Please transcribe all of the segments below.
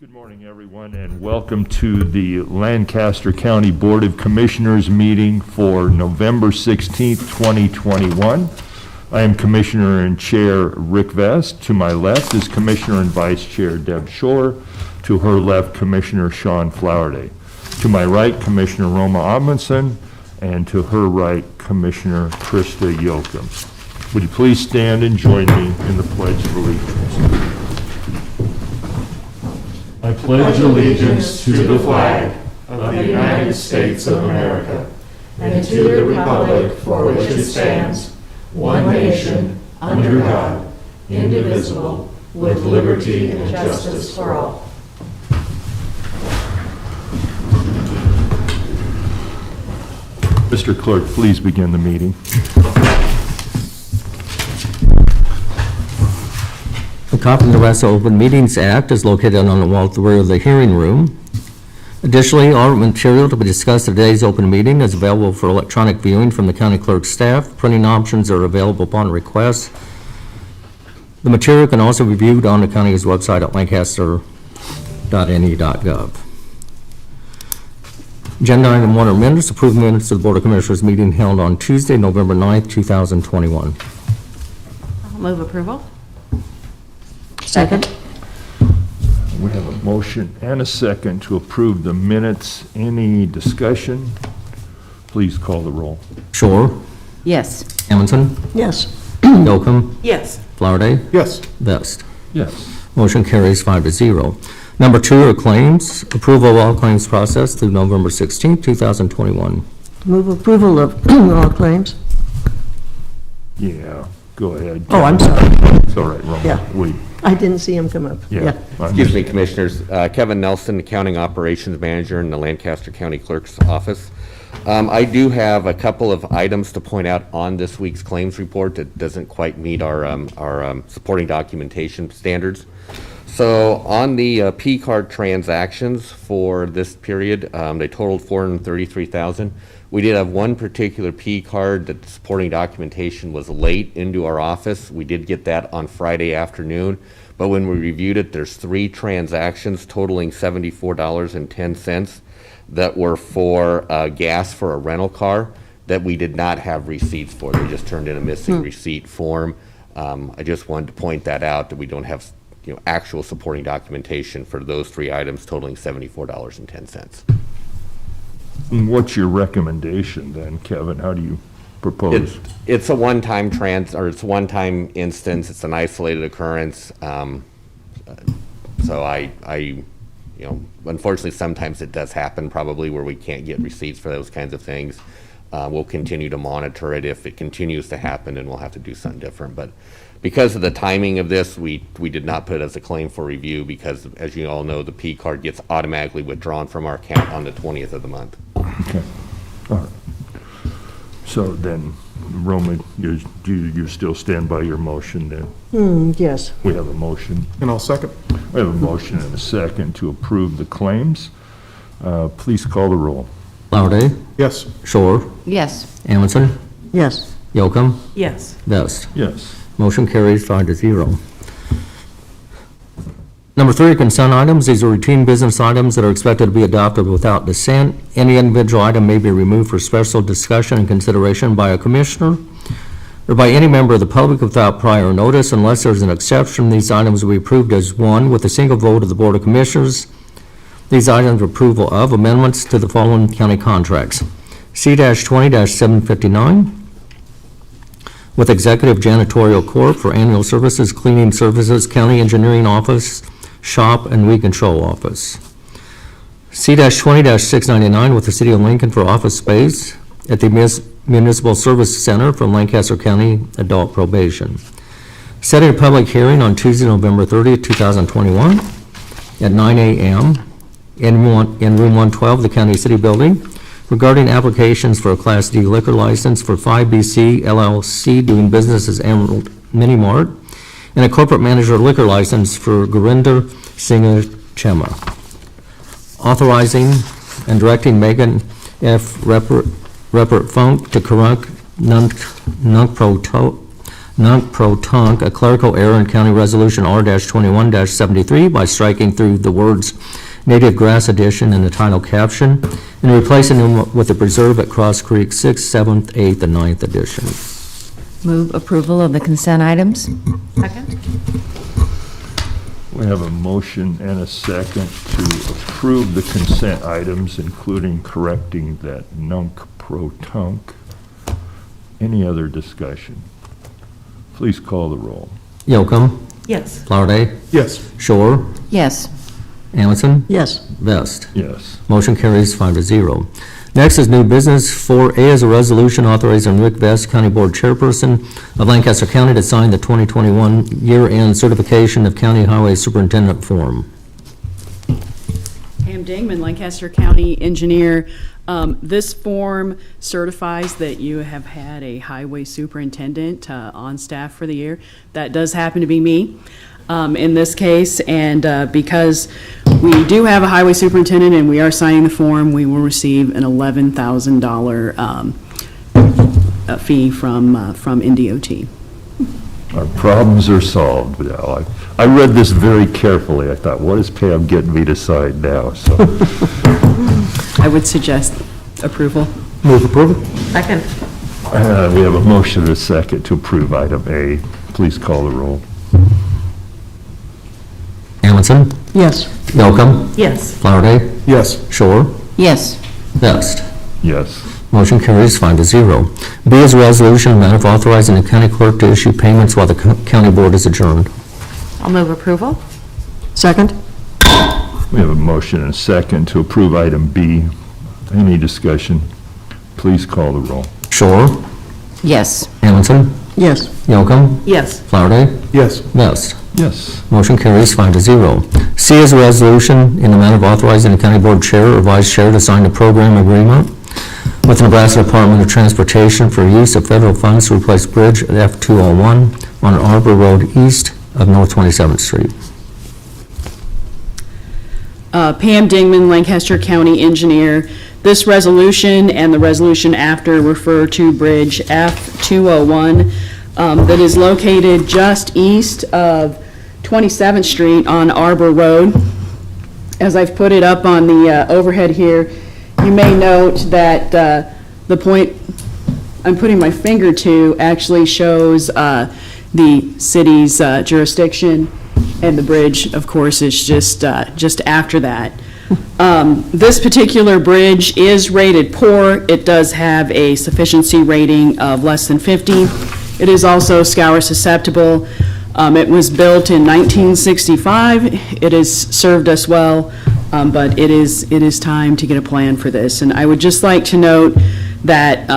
Good morning, everyone, and welcome to the Lancaster County Board of Commissioners meeting for November 16th, 2021. I am Commissioner and Chair Rick Vest. To my left is Commissioner and Vice Chair Deb Shore. To her left, Commissioner Sean Flowerday. To my right, Commissioner Roma Amundsen, and to her right, Commissioner Krista Yoakum. Would you please stand and join me in the Pledge of Allegiance? I pledge allegiance to the flag of the United States of America and to the republic for which it stands, one nation, under God, indivisible, with liberty and justice for all. Mr. Clerk, please begin the meeting. A copy of the Rest Open Meetings Act is located on the wall at the rear of the hearing room. Additionally, all material to be discussed at today's open meeting is available for electronic viewing from the county clerk's staff. Printing options are available upon request. The material can also be viewed on the county's website at lancaster.ne.gov. Agenda item 1 are minutes. Approved minutes of the Board of Commissioners meeting held on Tuesday, November 9th, 2021. I'll move approval. Second. We have a motion and a second to approve the minutes. Any discussion? Please call the roll. Shore, Yes. Amundsen, Yes. Yoakum, Yes. Flowerday, Yes. Vest. Yes. Motion carries 5-0. Number 2 are claims. Approval of all claims processed through November 16th, 2021. Move approval of all claims. Yeah, go ahead. Oh, I'm sorry. It's all right, Roma. Yeah. We, I didn't see him come up. yeah. Excuse me, Commissioners. Kevin Nelson, Accounting Operations Manager in the Lancaster County Clerk's Office. I do have a couple of items to point out on this week's claims report that doesn't quite meet our supporting documentation standards. So on the P card transactions for this period, they totaled $433,000. We did have one particular P card that the supporting documentation was late into our office. We did get that on Friday afternoon, but when we reviewed it, there's 3 transactions totaling $74.10 that were for gas for a rental car that we did not have receipts for. They just turned in a missing receipt form. I just wanted to point that out, that we don't have actual supporting documentation for those 3 items totaling $74.10. And what's your recommendation then, Kevin? How do you propose? It's a one-time it's a one-time instance. It's an isolated occurrence. So unfortunately, sometimes it does happen probably where we can't get receipts for those kinds of things. We'll continue to monitor it. If it continues to happen, then we'll have to do something different. But because of the timing of this, we did not put it as a claim for review because, as you all know, the P card gets automatically withdrawn from our account on the 20th of the month. Okay. All right. So then, Roma, you still stand by your motion then? Yes. We have a motion. And I'll second. We have a motion and a second to approve the claims. Please call the roll. Flowerday, Yes. Shore, Yes. Amundsen, Yes. Yoakum, Yes. Vest. Yes. Motion carries 5-0. Number 3 are consent items. These are routine business items that are expected to be adopted without dissent. Any individual item may be removed for special discussion and consideration by a commissioner or by any member of the public without prior notice. Unless there's an exception, these items will be approved as one with a single vote of the Board of Commissioners. These items are approval of amendments to the following county contracts. C-20-759 with Executive Janitorial Corp. for annual services, cleaning services, County Engineering Office, Shop, and Weed Control Office. C-20-699 with the City of Lincoln for office space at the Municipal Service Center from Lancaster County Adult Probation. Setting a public hearing on Tuesday, November 30th, 2021 at 9 a.m. in room 112, the County City Building, regarding applications for a Class D liquor license for 5BC LLC doing business as Emerald Mini Mart, and a corporate manager liquor license for Gurinder Singh Chema. Authorizing and directing Megan F. Repert Funk to Karunk Nunk Pro nunc-pro-tunc, a clerical error in County Resolution R-21-73 by striking through the words native grass addition in the title caption and replacing them with the preserve at Cross Creek 6th, 7th, 8th, and 9th edition. Move approval of the consent items. Second. We have a motion and a second to approve the consent items, including correcting that nunc-pro-tunc. Any other discussion? Please call the roll. Yocum, Yes. Flowerday, Yes. Shore, Yes. Amundson, Yes. Vest. Yes. Motion carries 5-0. Next is new business. 4A is a resolution authorizing Rick Vest, County Board Chairperson of Lancaster County, to sign the 2021 year-end certification of County Highway Superintendent form. Pam Dingman, Lancaster County Engineer. This form certifies that you have had a highway superintendent on staff for the year. That does happen to be me in this case, and because we do have a highway superintendent and we are signing the form, we will receive an $11,000 fee from NDOT. Our problems are solved now. I read this very carefully. I thought, what is Pam getting me to sign now? So, I would suggest approval. Move approval? Second. we have a motion and a second to approve item A. Please call the roll. Amundson, Yes. Yocum, Yes. Flowerday, Yes. Shore, Yes. Vest. Yes. Motion carries 5-0. B is a resolution of matter of authorizing the county clerk to issue payments while the county board is adjourned. I'll move approval. Second. We have a motion and a second to approve item B. Any discussion? Please call the roll. Shore, Yes. Amundson, Yes. Yocum, Yes. Flowerday, Yes. Vest. Yes. Motion carries 5-0. C is a resolution in the matter of authorizing the county board chair or vice chair to sign a program agreement with the Nebraska Department of Transportation for use of federal funds to replace Bridge F-201 on Arbor Road east of North 27th Street. Pam Dingman, Lancaster County Engineer. This resolution and the resolution after refer to Bridge F-201 that is located just east of 27th Street on Arbor Road. As I've put it up on the overhead here, you may note that the point I'm putting my finger to actually shows the city's jurisdiction, and the bridge, of course, is just after that. This particular bridge is rated poor. It does have a sufficiency rating of less than 50. It is also scour susceptible. It was built in 1965. It has served us well, but it is time to get a plan for this. And I would just like to note that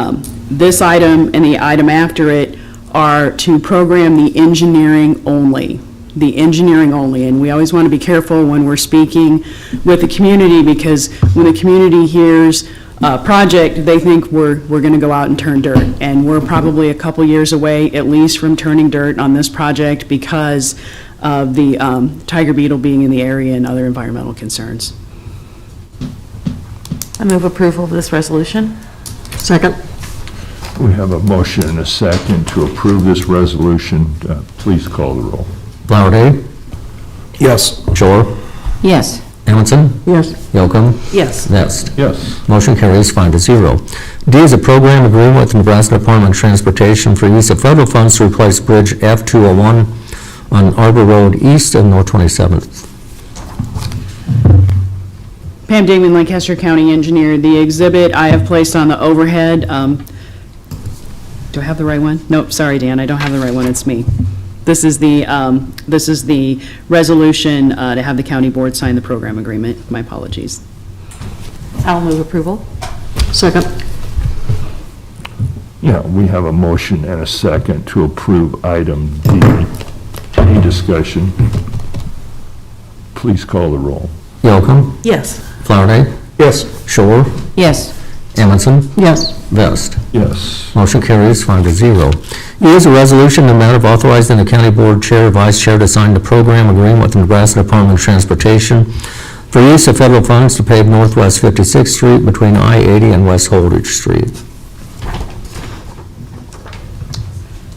this item and the item after it are to program the engineering only. The engineering only, and we always want to be careful when we're speaking with the community, because when the community hears project, they think we're going to go out and turn dirt, and we're probably a couple years away at least from turning dirt on this project because of the tiger beetle being in the area and other environmental concerns. I move approval of this resolution. Second. We have a motion and a second to approve this resolution. Please call the roll. Flowerday, Yes. Shore, Yes. Amundson, Yes. Yocum, Yes. Vest. Yes. Motion carries 5-0. D is a program agreement with the Nebraska Department of Transportation for use of federal funds to replace Bridge F-201 on Arbor Road east of North 27th. Pam Damon, Lancaster County Engineer. The exhibit I have placed on the overhead, do I have the right one? Nope, sorry, Dan, I don't have the right one, it's me. This is the resolution to have the county board sign the program agreement. My apologies. I'll move approval. Second. Yeah, we have a motion and a second to approve item D. Any discussion? Please call the roll. Yocum, Yes. Flowerday, Yes. Shore, Yes. Amundson, Yes. Vest. Yes. Motion carries 5-0. E is a resolution in the matter of authorizing the county board chair or vice chair to sign the program agreement with the Nebraska Department of Transportation for use of federal funds to pave Northwest 56th Street between I-80 and West Holdridge Street.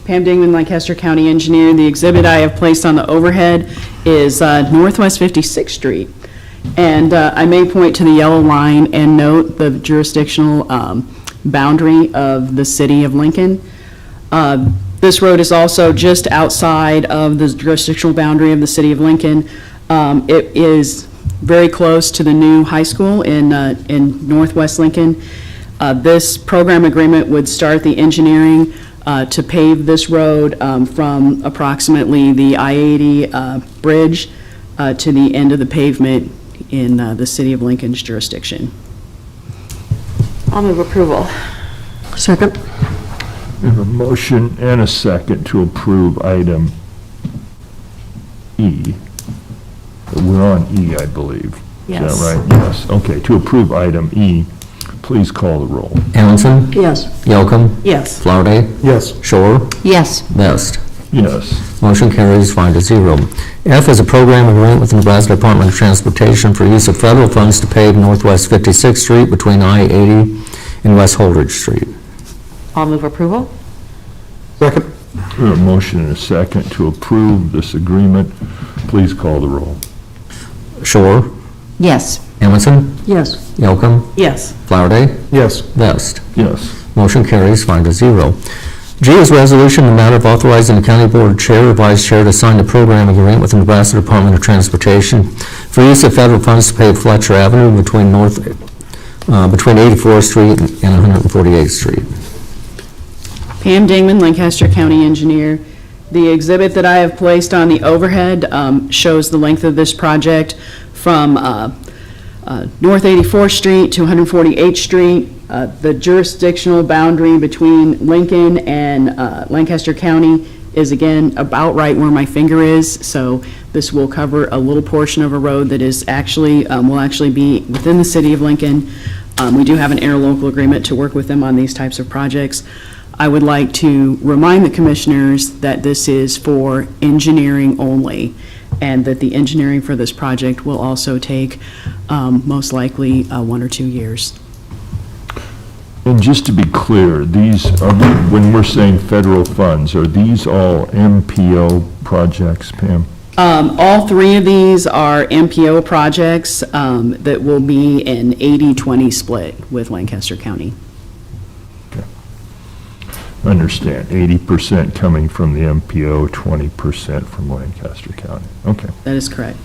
Pam Dingman, Lancaster County Engineer. The exhibit I have placed on the overhead is Northwest 56th Street. And I may point to the yellow line and note the jurisdictional boundary of the city of Lincoln. This road is also just outside of the jurisdictional boundary of the city of Lincoln. It is very close to the new high school in Northwest Lincoln. This program agreement would start the engineering to pave this road from approximately the I-80 bridge to the end of the pavement in the city of Lincoln's jurisdiction. I'll move approval. Second. We have a motion and a second to approve item E. We're on E, I believe. Yes. Is that right? Yes. Okay, to approve item E, please call the roll. Amundson, Yes. Yocum, Yes. Flowerday, Yes. Shore, Yes. Vest. Yes. Motion carries 5-0. F is a program agreement with the Nebraska Department of Transportation for use of federal funds to pave Northwest 56th Street between I-80 and West Holdridge Street. I'll move approval. Second. We have a motion and a second to approve this agreement. Please call the roll. Shore, Yes. Amundson, Yes. Yocum, Yes. Flowerday, Yes. Vest. Yes. Motion carries 5-0. G is resolution in the matter of authorizing the county board chair or vice chair to sign the program agreement with the Nebraska Department of Transportation for use of federal funds to pave Fletcher Avenue between 84th Street and 148th Street. Pam Dingman, Lancaster County Engineer. The exhibit that I have placed on the overhead shows the length of this project from North 84th Street to 148th Street. The jurisdictional boundary between Lincoln and Lancaster County is again about right where my finger is, so this will cover a little portion of a road that is actually, will actually be within the city of Lincoln. We do have an interlocal agreement to work with them on these types of projects. I would like to remind the commissioners that this is for engineering only, and that the engineering for this project will also take most likely 1 or 2 years. And just to be clear, these are, when we're saying federal funds, are these all MPO projects, Pam? All three of these are MPO projects that will be an 80-20 split with Lancaster County. Understand, 80% coming from the MPO, 20% from Lancaster County. Okay. That is correct.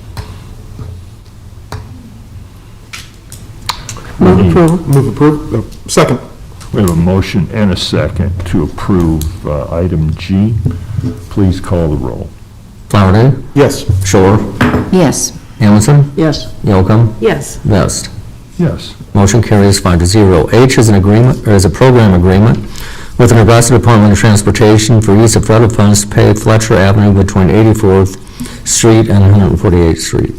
Move approval. Move approve. Second. We have a motion and a second to approve item G. Please call the roll. Flowerday, Yes. Shore, Yes. Amundson, Yes. Yocum, Yes. Vest. Yes. Motion carries 5-0. H is an agreement, or is a program agreement with the Nebraska Department of Transportation for use of federal funds to pave Fletcher Avenue between 84th Street and 148th Street.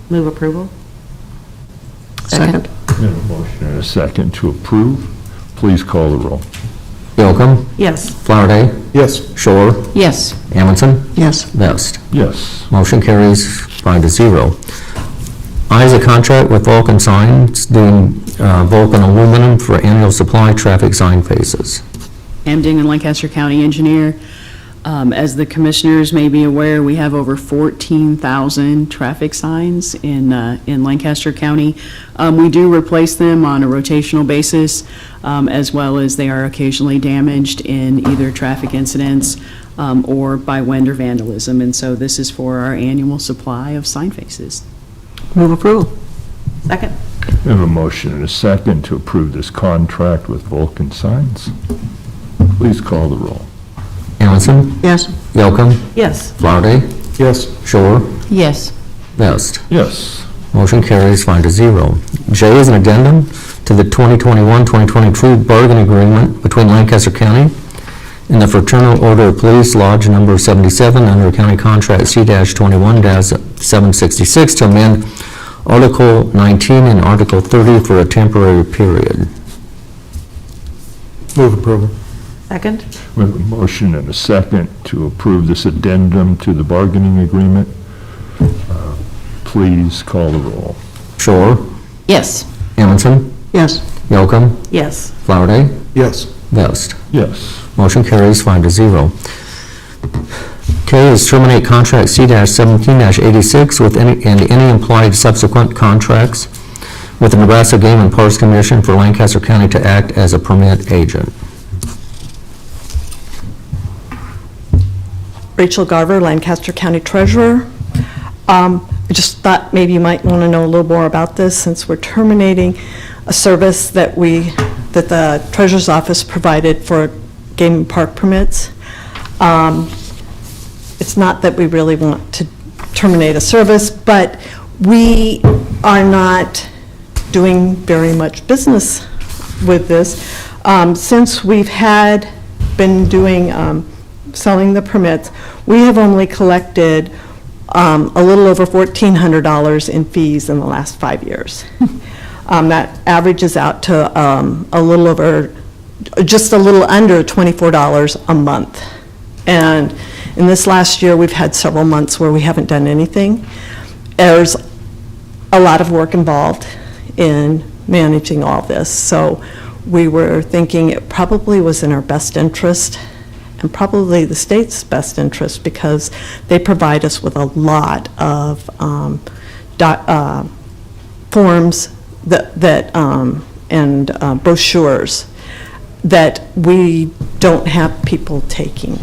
Move approval. Second. We have a motion and a second to approve. Please call the roll. Yocum, Yes. Flowerday, Yes. Shore, Yes. Amundson, Yes. Vest. Yes. Motion carries 5-0. I is a contract with Vulcan Signs doing Vulcan aluminum for annual supply traffic sign faces. Pam Dingman, Lancaster County Engineer. As the commissioners may be aware, we have over 14,000 traffic signs in Lancaster County. We do replace them on a rotational basis, as well as they are occasionally damaged in either traffic incidents or by wind or vandalism. And so this is for our annual supply of sign faces. Move approval. Second. We have a motion and a second to approve this contract with Vulcan Signs. Please call the roll. Amundson, Yes. Yocum, Yes. Flowerday, Yes. Shore, Yes. Vest. Yes. Motion carries 5-0. J is an addendum to the 2021-2022 bargain agreement between Lancaster County and the Fraternal Order of Police Lodge Number 77 under County Contract C-21-766 to amend Article 19 and Article 30 for a temporary period. Move approval. Second. We have a motion and a second to approve this addendum to the bargaining agreement. Please call the roll. Shore, Yes. Amundson, Yes. Yocum, Yes. Flowerday, Yes. Vest. Yes. Motion carries 5-0. K is terminate contract C-17-86 with any implied subsequent contracts with the Nebraska Game and Parks Commission for Lancaster County to act as a permit agent. Rachel Garver, Lancaster County Treasurer. I just thought maybe you might want to know a little more about this since we're terminating a service that the Treasurer's Office provided for game and park permits. It's not that we really want to terminate a service, but we are not doing very much business with this. Since we've been doing, selling the permits, we have only collected a little over $1,400 in fees in the last 5 years. That averages out to just a little under $24 a month. And in this last year, we've had several months where we haven't done anything. There's a lot of work involved in managing all this. So we were thinking it probably was in our best interest and probably the state's best interest because they provide us with a lot of forms and brochures that we don't have people taking.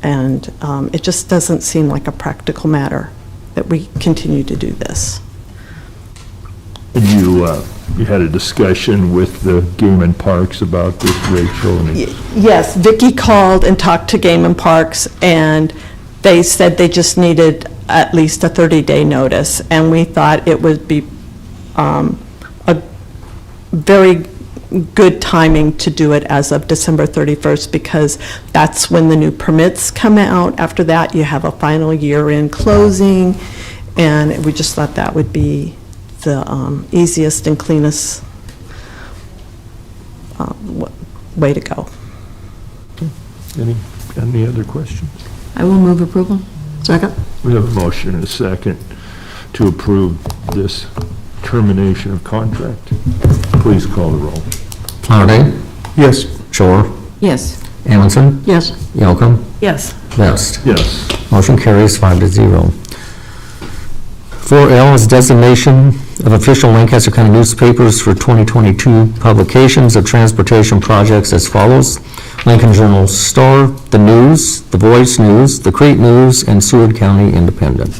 And it just doesn't seem like a practical matter that we continue to do this. And you had a discussion with the Game and Parks about this, Rachel? and it's- Yes, Vicki called and talked to Game and Parks, and they said they just needed at least a 30-day notice. And we thought it would be a very good timing to do it as of December 31st, because that's when the new permits come out. After that, you have a final year-end closing, and we just thought that would be the easiest and cleanest way to go. Any other questions? I will move approval. Second? We have a motion and a second to approve this termination of contract. Please call the roll. Flowerday, Yes. Shore, Yes. Amundson, Yes. Yocum, Yes. Vest. Yes. Motion carries 5-0. 4L is designation of official Lancaster County newspapers for 2022 publications of transportation projects as follows: Lincoln Journal-Star, The News, The Voice News, The Crete News, and Seward County Independent.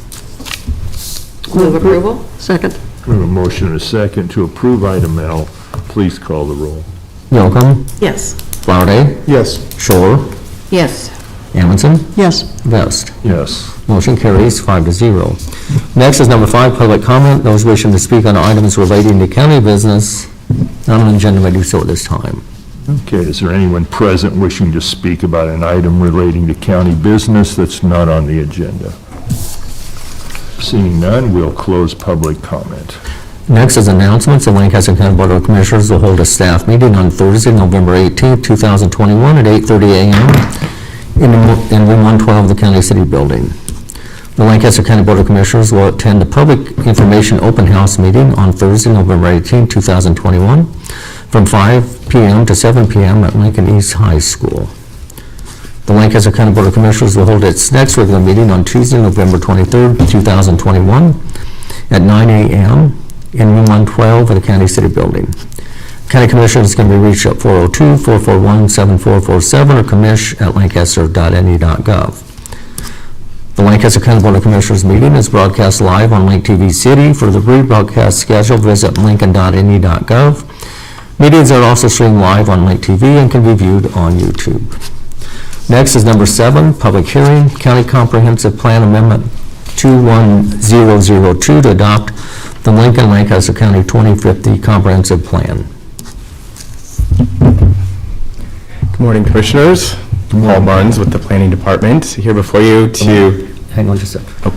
Move approval? Second? We have a motion and a second to approve item L. Please call the roll. Yocum, Yes. Flowerday, Yes. Shore, Yes. Amundson, Yes. Vest. Yes. Motion carries 5-0. Next is number 5, public comment. Those wishing to speak on items relating to county business not on the agenda may do so at this time. Okay, is there anyone present wishing to speak about an item relating to county business that's not on the agenda? Seeing none, we'll close public comment. Next is announcements. The Lancaster County Board of Commissioners will hold a staff meeting on Thursday, November 18th, 2021 at 8:30 a.m. in room 112 of the County City Building. The Lancaster County Board of Commissioners will attend the Public Information Open House meeting on Thursday, November 18th, 2021 from 5 p.m. to 7 p.m. at Lincoln East High School. The Lancaster County Board of Commissioners will hold its next regular meeting on Tuesday, November 23rd, 2021 at 9 a.m. in room 112 of the County City Building. County Commissioners can be reached at 402-441-7447 or commish@lancaster.ne.gov. The Lancaster County Board of Commissioners meeting is broadcast live on Link TV City. For the rebroadcast schedule, visit lincoln.ne.gov. Meetings are also streamed live on Link TV and can be viewed on YouTube. Next is number 7, public hearing, County Comprehensive Plan Amendment 21002 to adopt the Lincoln-Lancaster County 2050 Comprehensive Plan. Good morning, Commissioners. Paul Barnes with the Planning Department, here before you to... Hang on just a second.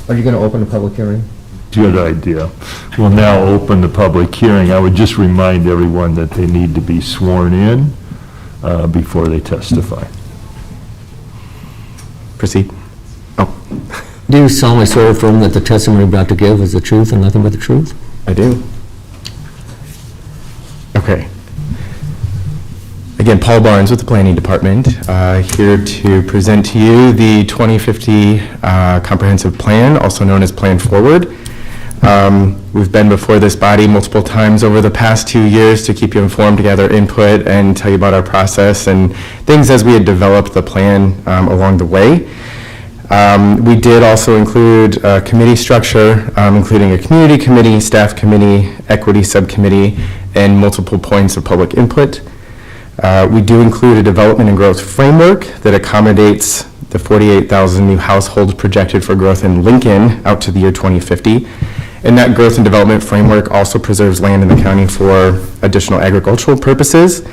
Are you going to open the public hearing? Good idea. We'll now open the public hearing. I would just remind everyone that they need to be sworn in before they testify. Proceed. Oh, Do you solemnly swear or affirm that the testimony you're about to give is the truth and nothing but the truth? I do. Okay. Again, Paul Barnes with the Planning Department, here to present to you the 2050 Comprehensive Plan, also known as Plan Forward. We've been before this body multiple times over the past 2 years to keep you informed, to gather input, and tell you about our process and things as we had developed the plan along the way. We did also include a committee structure, including a community committee, staff committee, equity subcommittee, and multiple points of public input. We do include a development and growth framework that accommodates the 48,000 new households projected for growth in Lincoln out to the year 2050. And that growth and development framework also preserves land in the county for additional agricultural purposes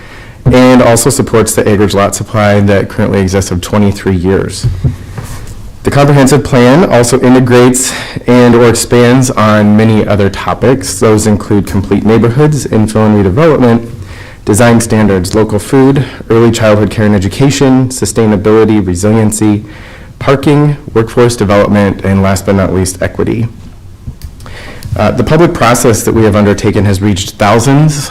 and also supports the acreage lot supply that currently exists of 23 years. The comprehensive plan also integrates and or expands on many other topics. Those include complete neighborhoods, infill and redevelopment, design standards, local food, early childhood care and education, sustainability, resiliency, parking, workforce development, and last but not least, equity. The public process that we have undertaken has reached thousands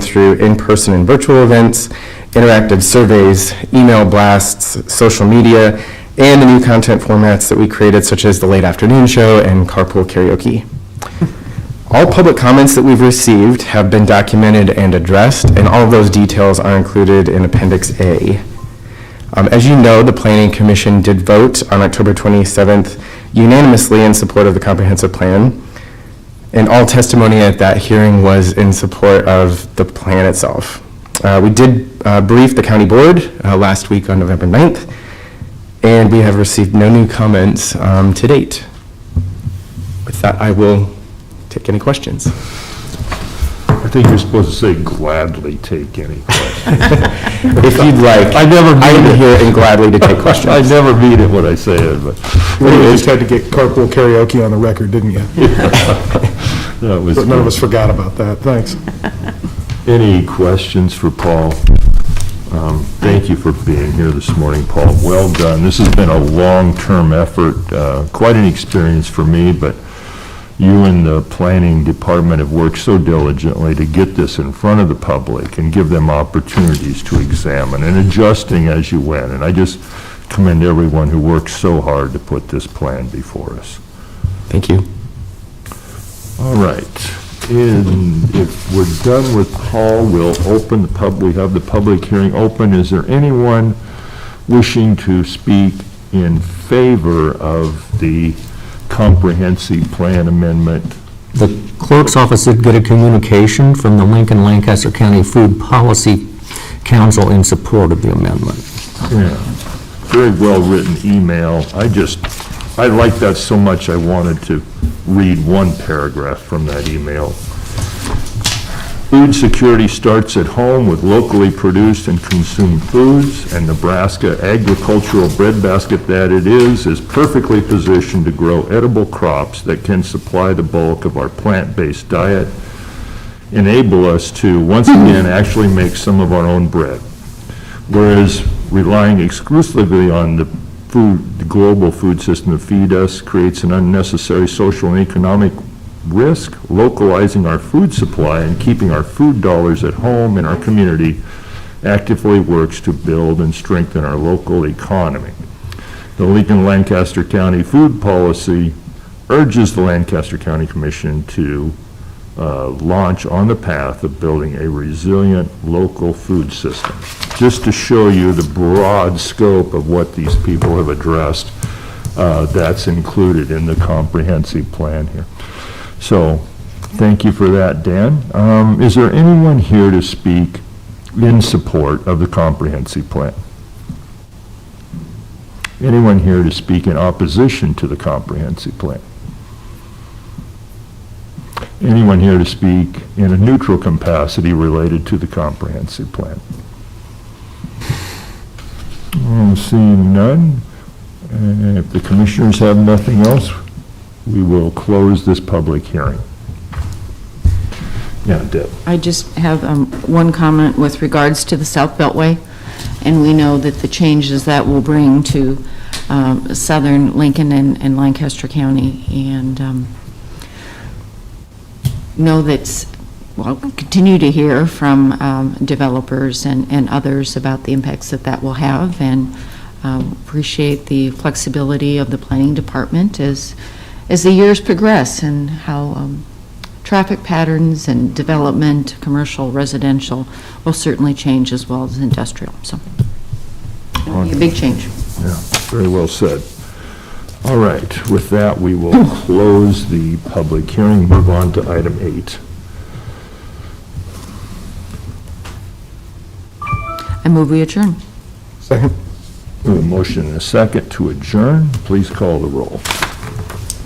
through in-person and virtual events, interactive surveys, email blasts, social media, and the new content formats that we created, such as the late afternoon show and carpool karaoke. All public comments that we've received have been documented and addressed, and all of those details are included in Appendix A. As you know, the Planning Commission did vote on October 27th unanimously in support of the comprehensive plan, and all testimony at that hearing was in support of the plan itself. We did brief the county board last week on November 9th, and we have received no new comments to date. With that, I will take any questions. I think you're supposed to say gladly take any questions. If you'd like, I never I am mean it. here and gladly to take questions. I never mean it when I say it, but You just had to get carpool karaoke on the record, didn't you? that was But none of good. us forgot about that. Thanks. Any questions for Paul? Thank you for being here this morning, Paul. Well done. This has been a long-term effort, quite an experience for me, but you and the planning department have worked so diligently to get this in front of the public and give them opportunities to examine and adjusting as you went. And I just commend everyone who worked so hard to put this plan before us. Thank you. All right. And if we're done with Paul, we'll open we have the public hearing open. Is there anyone wishing to speak in favor of the comprehensive plan amendment? The clerk's office did get a communication from the Lincoln Lancaster County Food Policy Council in support of the amendment. Yeah, very well-written email. I liked that so much I wanted to read one paragraph from that email. Food security starts at home with locally produced and consumed foods, and Nebraska agricultural breadbasket that it is perfectly positioned to grow edible crops that can supply the bulk of our plant-based diet, enable us to, once again, actually make some of our own bread. Whereas relying exclusively on the global food system to feed us creates an unnecessary social and economic risk. Localizing our food supply and keeping our food dollars at home in our community actively works to build and strengthen our local economy. The Lincoln Lancaster County Food Policy urges the Lancaster County Commission to launch on the path of building a resilient local food system. Just to show you the broad scope of what these people have addressed, that's included in the comprehensive plan here. So, thank you for that, Dan. Is there anyone here to speak in support of the comprehensive plan? Anyone here to speak in opposition to the comprehensive plan? Anyone here to speak in a neutral capacity related to the comprehensive plan? Seeing none, if the commissioners have nothing else, we will close this public hearing. Yeah, Deb. I just have one comment with regards to the South Beltway, and we know that the changes that will bring to southern Lincoln and Lancaster County, and know that well, continue to hear from developers and others about the impacts that that will have, and appreciate the flexibility of the planning department as the years progress, and how traffic patterns and development, commercial, residential, will certainly change as well as industrial. So it'll be a big change. Yeah, very well said. All right, with that, we will close the public hearing, move on to item 8. I move we adjourn. Second? We have a motion and a second to adjourn. Please call the roll.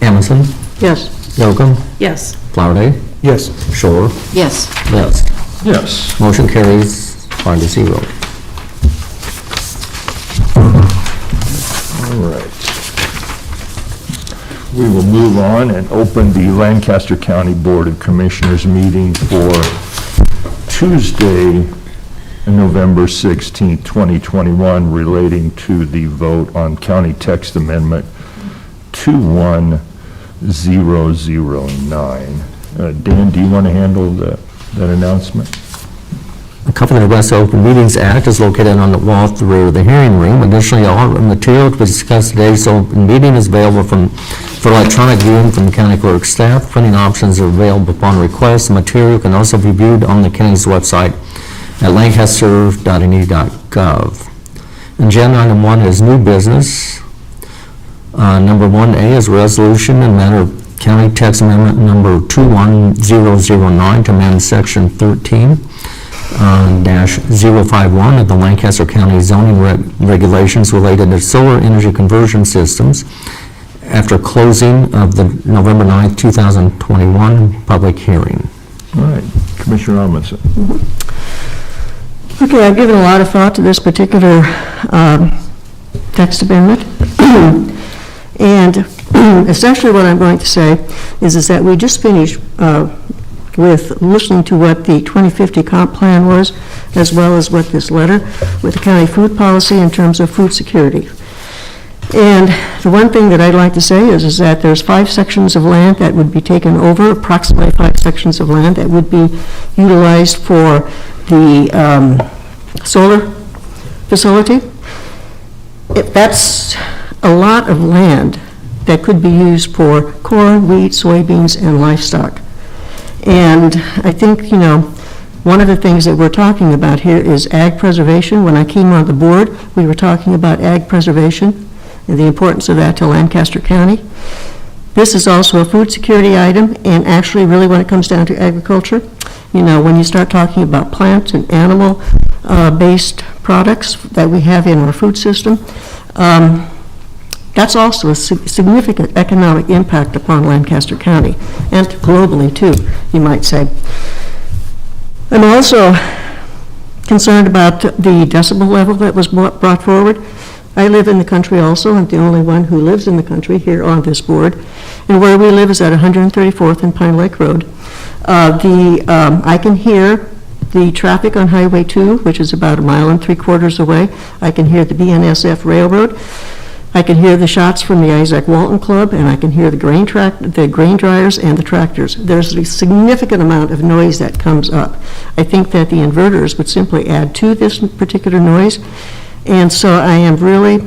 Amundson, Yes. Yocum, Yes. Flowerday, Yes. Shore, Yes. Vest. Yes. Motion carries 5-0. All right. We will move on and open the Lancaster County Board of Commissioners meeting for Tuesday, November 16, 2021, relating to the vote on County Text Amendment 21009. Dan, do you want to handle that announcement? The Covenant of West Open Meetings Act is located on the wall at the rear of the hearing room. Additionally, all material to be discussed today's open meeting is available for electronic viewing from the county clerk's staff. Printing options are available upon request. The material can also be viewed on the county's website at lancaster.ne.gov. Agenda item 1 is new business. Number 1A is resolution in matter of County Text Amendment number 21009 to amend section 13-051 of the Lancaster County zoning regulations related to solar energy conversion systems after closing of the November 9th, 2021 public hearing. All right, Commissioner Amundson. Okay, I've given a lot of thought to this particular text amendment. And essentially what I'm going to say is that we just finished with listening to what the 2050 comp plan was, as well as what this letter with the county food policy in terms of food security. And the one thing that I'd like to say is that there's 5 sections of land that would be taken over, approximately 5 sections of land that would be utilized for the solar facility. That's a lot of land that could be used for corn, wheat, soybeans, and livestock. And I think, one of the things that we're talking about here is ag preservation. When I came on the board, we were talking about ag preservation and the importance of that to Lancaster County. This is also a food security item, and actually really when it comes down to agriculture, when you start talking about plant and animal based products that we have in our food system, that's also a significant economic impact upon Lancaster County, and globally too, you might say. I'm also concerned about the decibel level that was brought forward. I live in the country also. I'm the only one who lives in the country here on this board. And where we live is at 134th and Pine Lake Road. I can hear the traffic on Highway 2, which is about 1.75 miles away. I can hear the BNSF Railroad. I can hear the shots from the Isaac Walton Club, and I can hear the grain dryers and the tractors. There's a significant amount of noise that comes up. I think that the inverters would simply add to this particular noise, and so I am really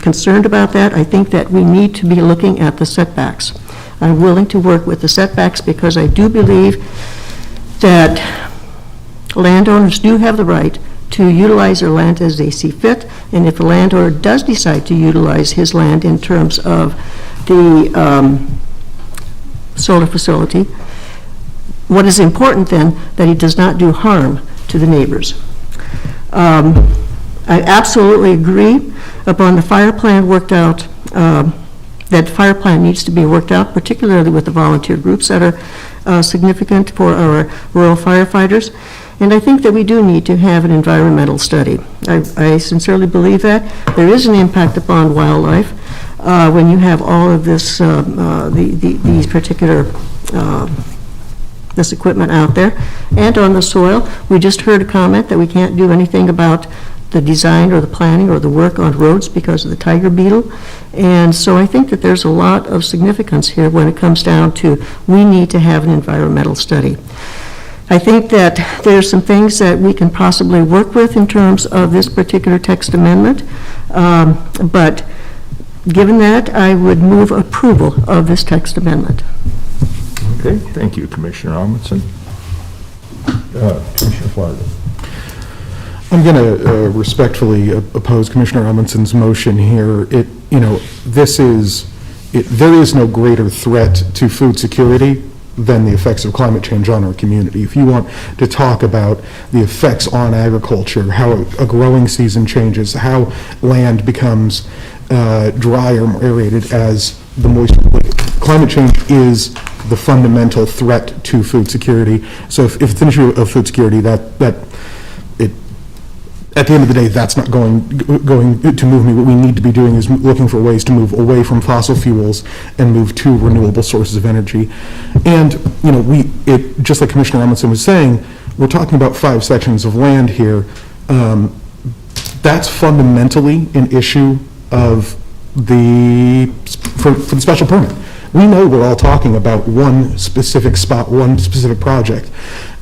concerned about that. I think that we need to be looking at the setbacks. I'm willing to work with the setbacks because I do believe that landowners do have the right to utilize their land as they see fit, and if a landowner does decide to utilize his land in terms of the solar facility, what is important then, that he does not do harm to the neighbors. I absolutely agree upon the fire plan worked out, that fire plan needs to be worked out, particularly with the volunteer groups that are significant for our rural firefighters. And I think that we do need to have an environmental study. I sincerely believe that. There is an impact upon wildlife when you have all of this, these particular, this equipment out there. And on the soil, we just heard a comment that we can't do anything about the design or the planning or the work on roads because of the tiger beetle. And so I think that there's a lot of significance here when it comes down to we need to have an environmental study. I think that there's some things that we can possibly work with in terms of this particular text amendment. But given that, I would move approval of this text amendment. Okay, thank you, Commissioner Amundson. Commissioner Flanagan. I'm going to respectfully oppose Commissioner Amundson's motion here. There is no greater threat to food security than the effects of climate change on our community. If you want to talk about the effects on agriculture, how a growing season changes, how land becomes drier, more aerated as the moisture, climate change is the fundamental threat to food security. So if it's an issue of food security, at the end of the day, that's not going to move me. What we need to be doing is looking for ways to move away from fossil fuels and move to renewable sources of energy. And, just like Commissioner Amundson was saying, we're talking about 5 sections of land here. That's fundamentally an issue of for the special permit. We know we're all talking about one specific spot, one specific project.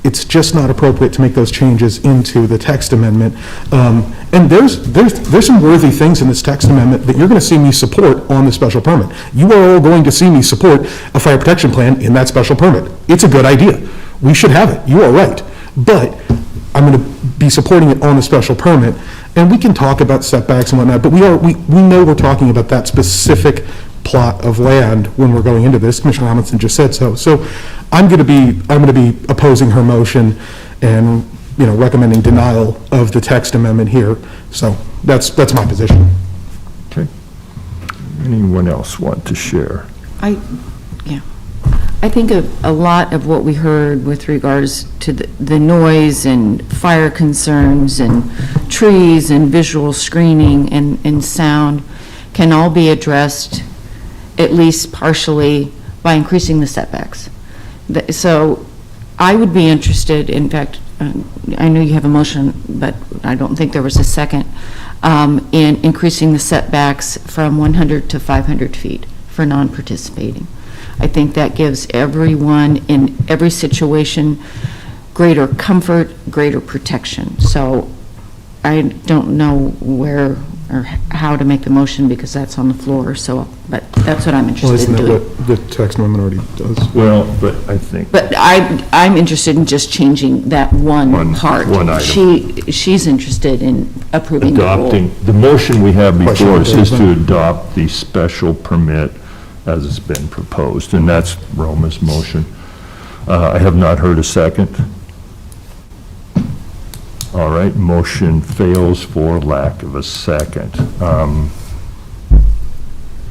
It's just not appropriate to make those changes into the text amendment. And there's some worthy things in this text amendment that you're going to see me support on the special permit. You are all going to see me support a fire protection plan in that special permit. It's a good idea. We should have it. You are right. But I'm going to be supporting it on the special permit, and we can talk about setbacks and whatnot, but we know we're talking about that specific plot of land when we're going into this. Commissioner Amundson just said so. So I'm going to be opposing her motion and recommending denial of the text amendment here. So that's my position. Okay. Anyone else want to share? I think a lot of what we heard with regards to the noise and fire concerns and trees and visual screening and sound can all be addressed at least partially by increasing the setbacks. So I would be interested, in fact, I know you have a motion, but I don't think there was a second, in increasing the setbacks from 100 to 500 feet for non-participating. I think that gives everyone in every situation greater comfort, greater protection. So I don't know where or how to make the motion because that's on the floor, but that's what I'm interested in doing. Well, isn't that what the text amendment already does? Well, but I think. But I'm interested in just changing that one part. One item. She's interested in approving the rule. Adopting, the motion we have before us is to adopt the special permit as it's been proposed, and that's Roma's motion. I have not heard a second. All right, motion fails for lack of a second.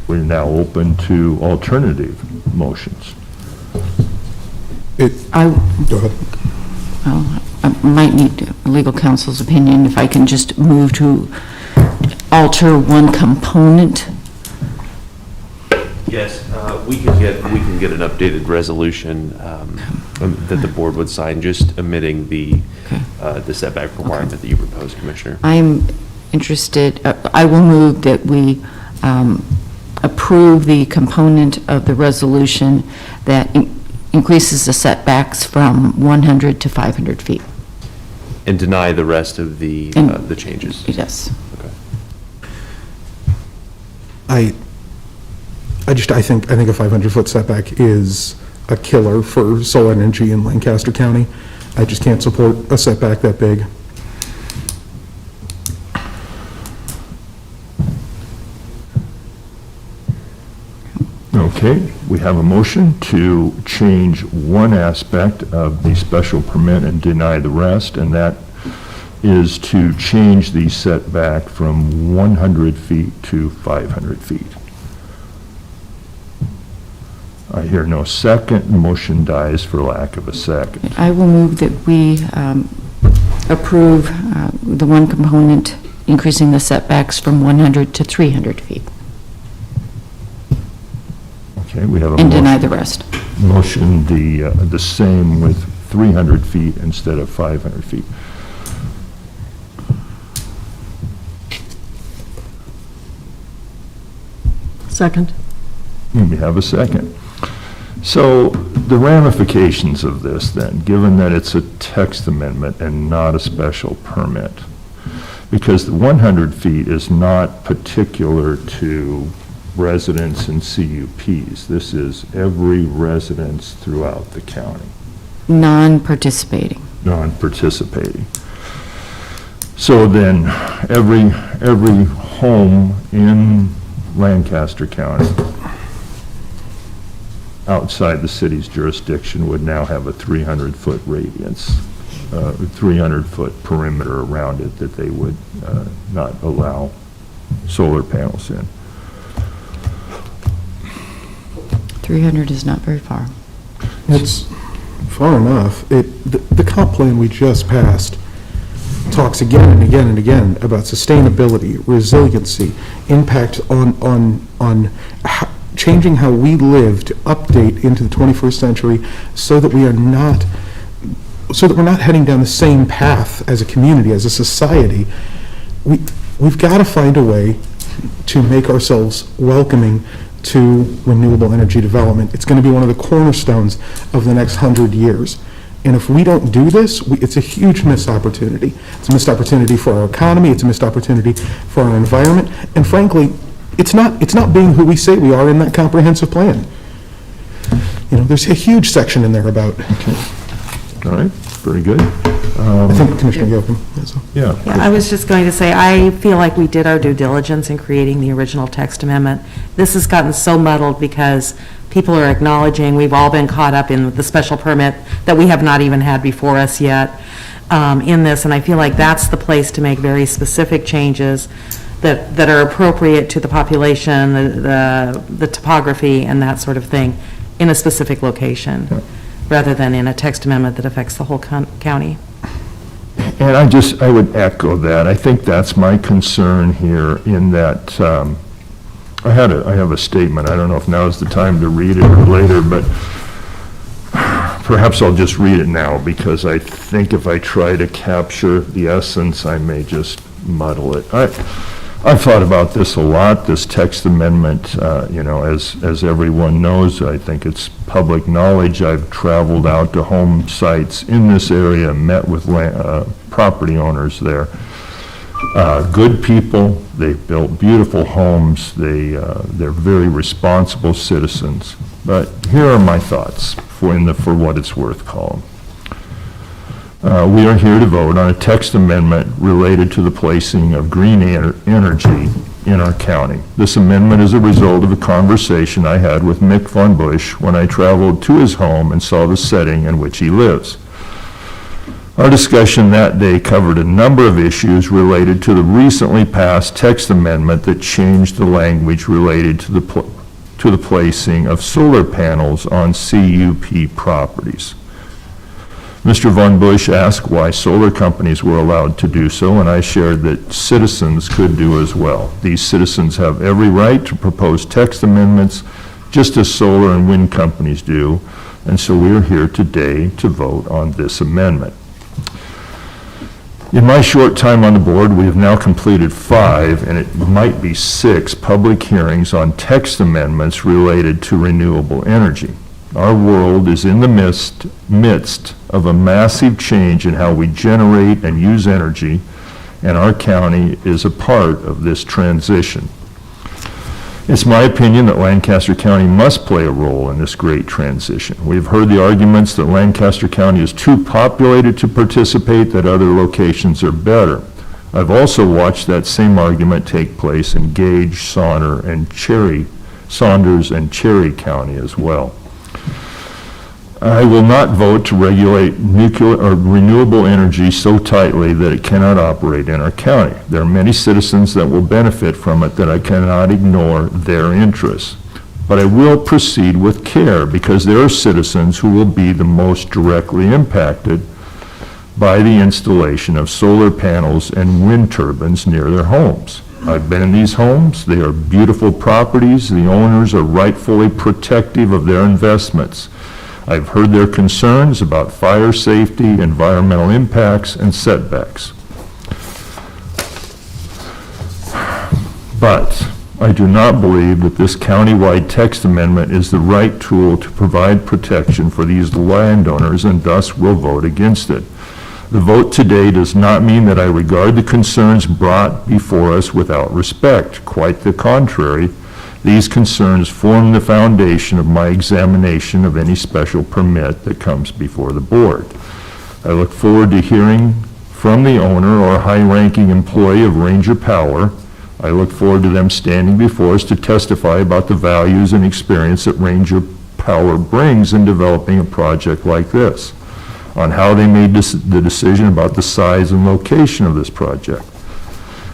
We're now open to alternative motions. Go ahead. Well, I might need legal counsel's opinion if I can just move to alter one component. Yes, we can get an updated resolution that the board would sign, just omitting the setback requirement that you proposed, Commissioner. I'm interested, I will move that we approve the component of the resolution that increases the setbacks from 100 to 500 feet. And deny the rest of the changes. Yes. Okay. I think a 500-foot setback is a killer for solar energy in Lancaster County. I just can't support a setback that big. Okay, we have a motion to change one aspect of the special permit and deny the rest, and that is to change the setback from 100 feet to 500 feet. I hear no second. The motion dies for lack of a second. I will move that we approve the one component increasing the setbacks from 100 to 300 feet. Okay, we have a And motion. deny the rest. Motion the same with 300 feet instead of 500 feet. Second. We have a second. So the ramifications of this then, given that it's a text amendment and not a special permit, because the 100 feet is not particular to residents and CUPs. This is every residence throughout the county, Non-participating. non-participating. So then, every home in Lancaster County outside the city's jurisdiction would now have a 300-foot radius, 300-foot perimeter around it that they would not allow solar panels in. 300 is not very far. It's far enough. The comp plan we just passed talks again and again and again about sustainability, resiliency, impact on changing how we live to update into the 21st century so that we're not heading down the same path as a community, as a society. We've got to find a way to make ourselves welcoming to renewable energy development. It's going to be one of the cornerstones of the next 100 years. And if we don't do this, it's a huge missed opportunity. It's a missed opportunity for our economy, it's a missed opportunity for our environment, and frankly, it's not being who we say we are in that comprehensive plan. You know, there's a huge section in there about. All right, very good. I think Commissioner Yocum has a. Yeah. Yeah, I was just going to say, I feel like we did our due diligence in creating the original text amendment. This has gotten so muddled because people are acknowledging we've all been caught up in the special permit that we have not even had before us yet in this, and I feel like that's the place to make very specific changes that are appropriate to the population, the topography, and that sort of thing in a specific location, rather than in a text amendment that affects the whole county. And I would echo that. I think that's my concern here in that, I have a statement. I don't know if now is the time to read it or later, but perhaps I'll just read it now because I think if I try to capture the essence, I may just muddle it. I've thought about this a lot, this text amendment, as everyone knows, I think it's public knowledge. I've traveled out to home sites in this area, met with property owners there. Good people, they've built beautiful homes, they're very responsible citizens. But here are my thoughts for what it's worth column. We are here to vote on a text amendment related to the placing of green energy in our county. This amendment is a result of a conversation I had with Mick Von Bush when I traveled to his home and saw the setting in which he lives. Our discussion that day covered a number of issues related to the recently passed text amendment that changed the language related to the placing of solar panels on CUP properties. Mr. Von Bush asked why solar companies were allowed to do so, and I shared that citizens could do as well. These citizens have every right to propose text amendments, just as solar and wind companies do, and so we are here today to vote on this amendment. In my short time on the board, we have now completed 5, and it might be 6, public hearings on text amendments related to renewable energy. Our world is in the midst of a massive change in how we generate and use energy, and our county is a part of this transition. It's my opinion that Lancaster County must play a role in this great transition. We've heard the arguments that Lancaster County is too populated to participate, that other locations are better. I've also watched that same argument take place in Gage, Saunders, and Cherry County as well. I will not vote to regulate nuclear or renewable energy so tightly that it cannot operate in our county. There are many citizens that will benefit from it that I cannot ignore their interests. But I will proceed with care because there are citizens who will be the most directly impacted by the installation of solar panels and wind turbines near their homes. I've been in these homes. They are beautiful properties. The owners are rightfully protective of their investments. I've heard their concerns about fire safety, environmental impacts, and setbacks. But I do not believe that this countywide text amendment is the right tool to provide protection for these landowners and thus will vote against it. The vote today does not mean that I regard the concerns brought before us without respect. Quite the contrary. These concerns form the foundation of my examination of any special permit that comes before the board. I look forward to hearing from the owner or high-ranking employee of Ranger Power. I look forward to them standing before us to testify about the values and experience that Ranger Power brings in developing a project like this, on how they made the decision about the size and location of this project.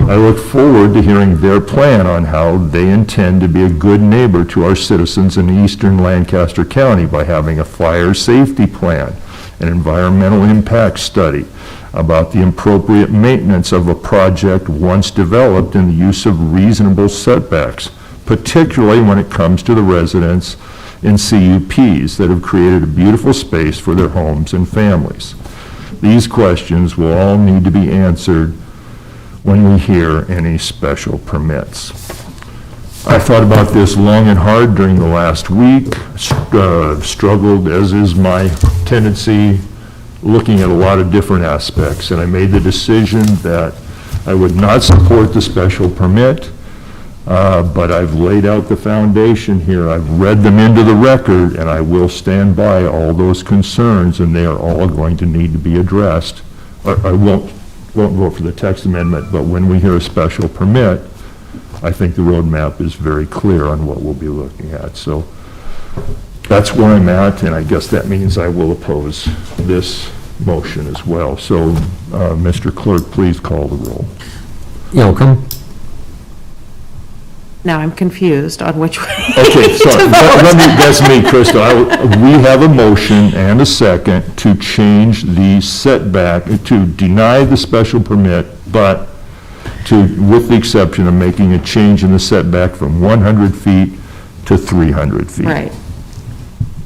I look forward to hearing their plan on how they intend to be a good neighbor to our citizens in eastern Lancaster County by having a fire safety plan, an environmental impact study about the appropriate maintenance of a project once developed and the use of reasonable setbacks, particularly when it comes to the residents in CUPs that have created a beautiful space for their homes and families. These questions will all need to be answered when we hear any special permits. I thought about this long and hard during the last week, struggled, as is my tendency, looking at a lot of different aspects, and I made the decision that I would not support the special permit, but I've laid out the foundation here. I've read them into the record, and I will stand by all those concerns, and they are all going to need to be addressed. I won't vote for the text amendment, but when we hear a special permit, I think the roadmap is very clear on what we'll be looking at. So that's where I'm at, and I guess that means I will oppose this motion as well. So, Mr. Clerk, please call the roll. Yocum, Now I'm confused on which way. Okay, sorry, that's me, Krista. We have a motion and a second to change the setback, to deny the special permit, but with the exception of making a change in the setback from 100 feet to 300 feet. Right.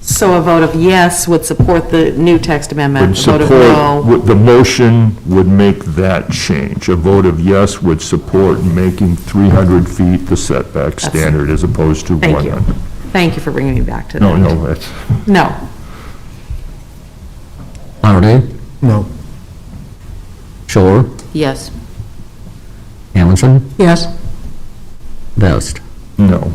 So a vote of yes would support the new text amendment. Would A vote of support, no. the motion would make that change. A vote of yes would support making 300 feet the setback standard as opposed to 100. Thank you. Thank you for bringing me back to that. No, that's, No. Flowerday, No. Shore, Yes. Amundson, Yes, Vest. no.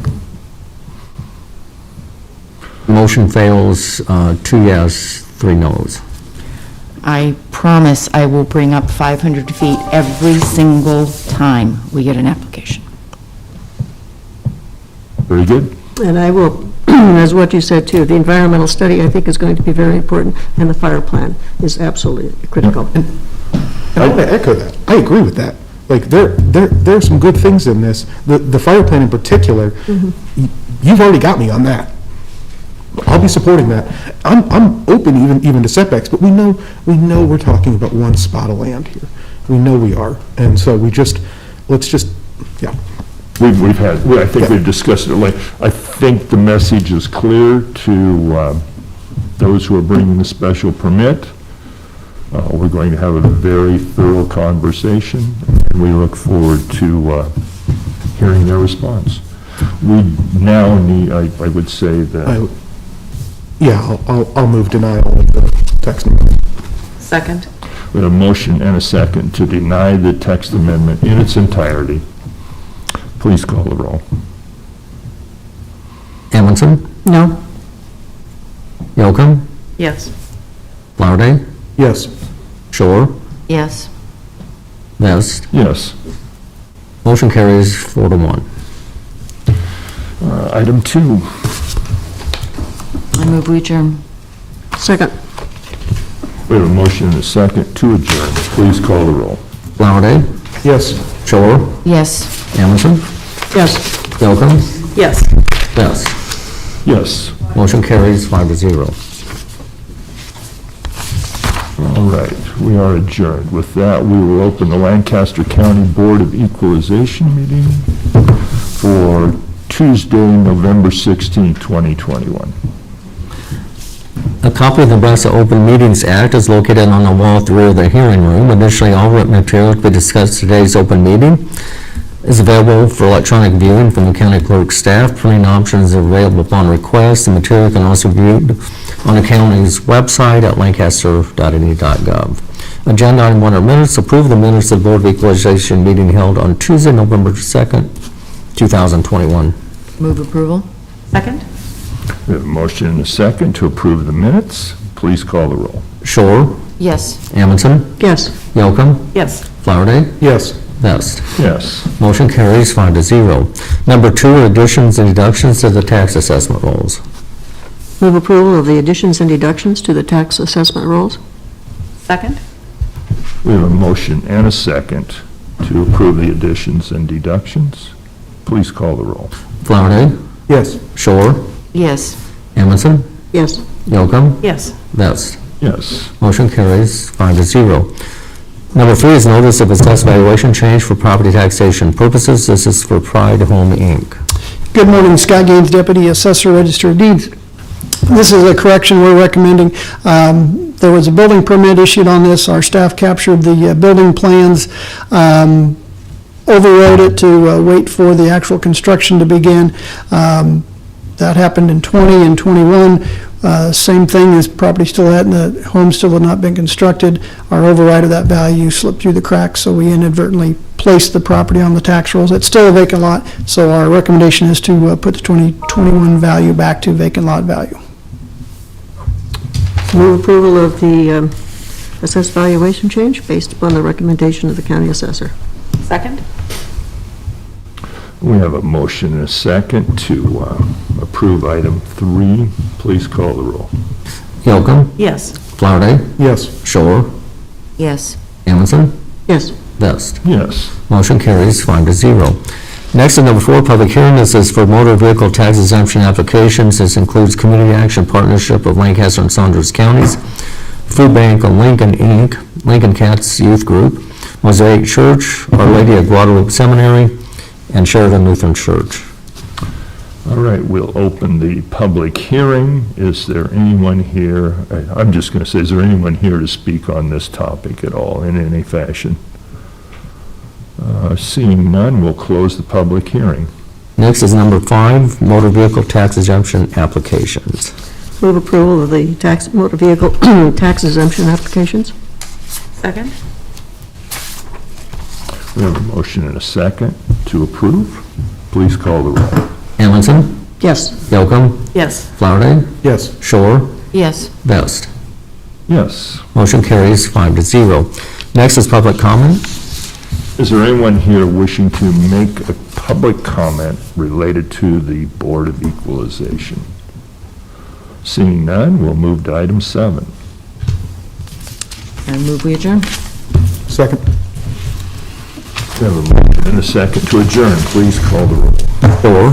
Motion fails, 2 yes, 3 noes. I promise I will bring up 500 feet every single time we get an application. Very good. and I will, as what you said too, the environmental study I think is going to be very important, and the fire plan is absolutely critical. And I want to echo that. I agree with that. Like, there are some good things in this. The fire plan in particular, you've already got me on that. I'll be supporting that. I'm open even to setbacks, but we know we're talking about one spot of land here. We know we are, and so let's just, yeah. I think we've discussed it. I think the message is clear to those who are bringing the special permit. We're going to have a very thorough conversation, and we look forward to hearing their response. We now need, I would say that... I'll move denial of the text amendment. Second? We have a motion and a second to deny the text amendment in its entirety. Please call the roll. Amundson, No? Yocum, Yes. Flowerday, Yes. Shore, Yes. Vest. Yes. Motion carries 4-1. Item 2. I move we adjourn. Second? We have a motion and a second to adjourn. Please call the roll. Flowerday, Yes. Shore, Yes. Amundson, Yes. Yocum, Yes. Vest. Yes. Motion carries 5-0. All right, we are adjourned. With that, we will open the Lancaster County Board of Equalization meeting for Tuesday, November 16, 2021. A copy of the Nebraska Open Meetings Act is located on the wall at the rear of the hearing room. Additionally, all written material to be discussed today's open meeting is available for electronic viewing from the county clerk staff. Printing options are available upon request. The material can also be viewed on the county's website at lancaster.ne.gov. Agenda item 1 are minutes. Approve the minutes of the Board of Equalization meeting held on Tuesday, November 2nd, 2021. Move approval? Second? We have a motion and a second to approve the minutes. Please call the roll. Shore, Yes. Amundson, Yes. Yocum, Yes. Flowerday, Yes. Vest. Yes. Motion carries 5-0. Number 2 are additions and deductions to the tax assessment rolls. Move approval of the additions and deductions to the tax assessment rolls? Second? We have a motion and a second to approve the additions and deductions. Please call the roll. Flowerday, Yes. Shore, Yes. Amundson, Yes. Yocum, Yes. Vest. Yes. Motion carries 5-0. Number 3 is notice of assessed valuation change for property taxation purposes. This is for Pride Home, Inc. Good morning, Scott Gaines, Deputy Assessor, Register of Deeds. This is a correction we're recommending. There was a building permit issued on this. Our staff captured the building plans, overrode it to wait for the actual construction to begin. That happened in 20 and 21. Same thing, as property still had, the home still had not been constructed. Our override of that value slipped through the cracks, so we inadvertently placed the property on the tax rolls. It's still a vacant lot, so our recommendation is to put the 2021 value back to vacant lot value. Move approval of the assessed valuation change based upon the recommendation of the county assessor. Second? We have a motion and a second to approve item 3. Please call the roll. Yocum, Yes. Flowerday, Yes. Shore, Yes. Amundson, Yes. Vest. Yes. Motion carries 5-0. Next, at number 4, public hearing. This is for motor vehicle tax exemption applications. This includes Community Action Partnership of Lancaster and Saunders Counties, Food Bank of Lincoln, Inc., Lincoln Cats Youth Group, Mosaic Church, Our Lady of Guadalupe Seminary, and Sheridan Lutheran Church. All right, we'll open the public hearing. Is there anyone here, I'm just going to say, is there anyone here to speak on this topic at all in any fashion? Seeing none, we'll close the public hearing. Next is number 5, motor vehicle tax exemption applications. Move approval of the motor vehicle tax exemption applications? Second? We have a motion and a second to approve. Please call the roll. Amundson, Yes. Yocum, Yes. Flowerday, Yes. Shore, Yes. Vest. Yes. Motion carries 5-0. Next is public comment. Is there anyone here wishing to make a public comment related to the Board of Equalization? Seeing none, we'll move to item 7. I move we adjourn. Second. We have a motion and a second to adjourn. Please call the roll. Shore,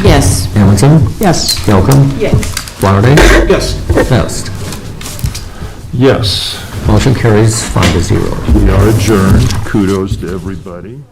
Yes. Amundson, Yes. Yocum, Yes. Flowerday, Yes. Vest. Yes, Motion carries 5-0. we are adjourned. Kudos to everybody.